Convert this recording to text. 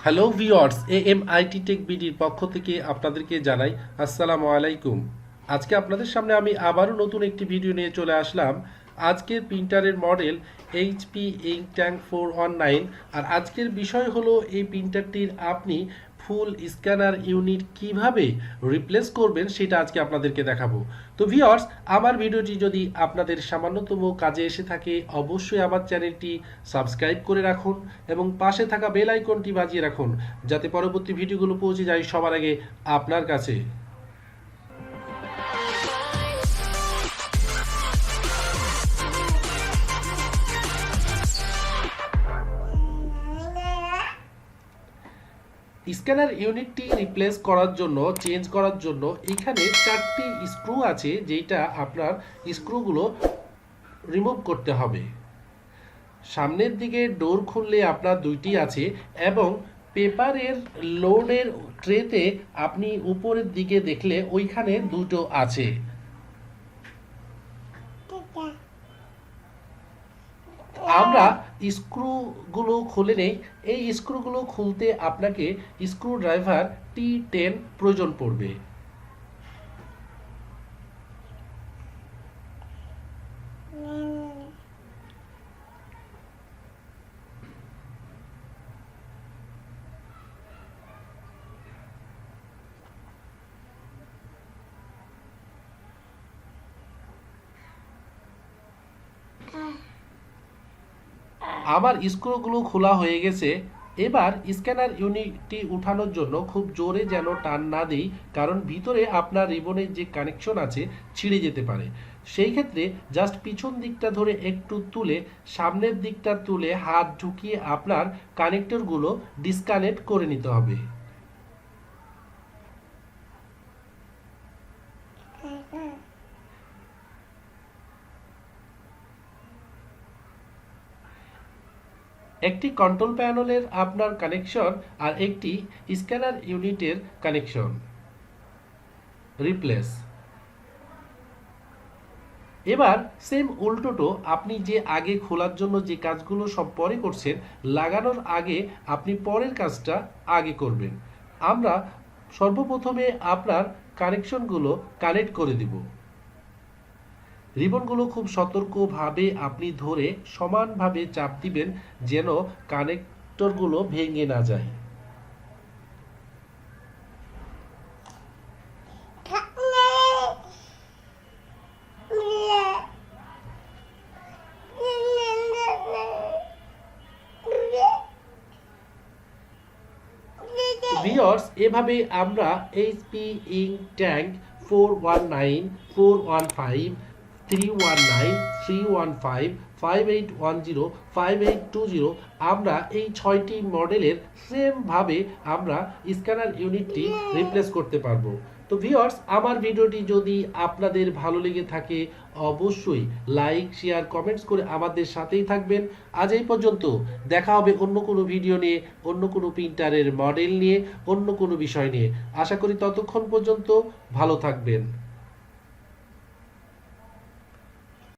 Hello viewers, এএমআইটি take বিডির পক্ষ থেকে আপনাদেরকে জানাই আসসালামু আলাইকুম। আজকে আপনাদের সামনে আমি আবারও নতুন একটি ভিডিও নিয়ে চলে আসলাম। আজকের প্রিন্টারের মডেল এইচপি ইঙ্কট্যাঙ্ক 419। আর আজকের বিষয় হলো এই প্রিন্টারটির আপনি ফুল স্ক্যানার ইউনিট কিভাবে রিপ্লেস করবেন সেটা আজকে আপনাদেরকে দেখাবো। তো ভিউয়ার্স, আমার ভিডিওটি যদি আপনাদের সামান্যতম কাজে এসে থাকে অবশ্যই আমার চ্যানেলটি সাবস্ক্রাইব করে রাখুন এবং পাশে থাকা বেল আইকনটি বাজিয়ে রাখুন যাতে পরবর্তী ভিডিওগুলো পৌঁছে যায় সবার আগে আপনার কাছে। স্ক্যানার ইউনিটটি রিপ্লেস করার জন্য চেঞ্জ করার জন্য এখানে 4টি স্ক্রু আছে, যেটা আপনার স্ক্রুগুলো রিমুভ করতে হবে। সামনের দিকে ডোর খুললে আপনার 2টি আছে এবং পেপারের লোডের ট্রেতে আপনি উপরের দিকে দেখলে ওইখানে 2টো আছে। আমরা স্ক্রুগুলো খুলে নেই। এই স্ক্রুগুলো খুলতে আপনাকে স্ক্রু ড্রাইভার T10 প্রয়োজন পড়বে। আমার স্ক্রুগুলো খোলা হয়ে গেছে। এবার স্ক্যানার ইউনিটটি উঠানোর জন্য খুব জোরে যেন টান না দিই, কারণ ভিতরে আপনার রিবনের যে কানেকশন আছে ছিঁড়ে যেতে পারে। সেই ক্ষেত্রে জাস্ট পিছন দিকটা ধরে একটু তুলে সামনের দিকটা তুলে হাত ঢুকিয়ে আপনার কানেক্টরগুলো ডিসকানেক্ট করে নিতে হবে। একটি কন্ট্রোল প্যানেলের আপনার কানেকশন আর একটি স্ক্যানার ইউনিটের কানেকশন রিপ্লেস। এবার সেম উল্টোটো আপনি যে আগে খোলার জন্য যে কাজগুলো সব পরে করছেন, লাগানোর আগে আপনি পরের কাজটা আগে করবেন। আমরা সর্বপ্রথমে আপনার কানেকশনগুলো কানেক্ট করে দিব। রিবনগুলো খুব সতর্কভাবে আপনি ধরে সমানভাবে চাপ দিবেন যেন কানেক্টরগুলো ভেঙে না যায়। ভিউয়ার্স, এভাবে আমরা এইচপি ইঙ্কট্যাঙ্ক 419, 415, 319, 315, 5810, 5820 আমরা এই 6টি মডেলের সেমভাবে আমরা স্ক্যানার ইউনিটটি রিপ্লেস করতে পারবো। তো ভিউয়ার্স, আমার ভিডিওটি যদি আপনাদের ভালো লেগে থাকে অবশ্যই লাইক, শেয়ার, কমেন্টস করে আমাদের সাথেই থাকবেন। আজ এই পর্যন্ত। দেখা হবে অন্য কোনো ভিডিও নিয়ে, অন্য কোনো প্রিন্টারের মডেল নিয়ে, অন্য কোনো বিষয় নিয়ে। আশা করি ততক্ষণ পর্যন্ত ভালো থাকবেন।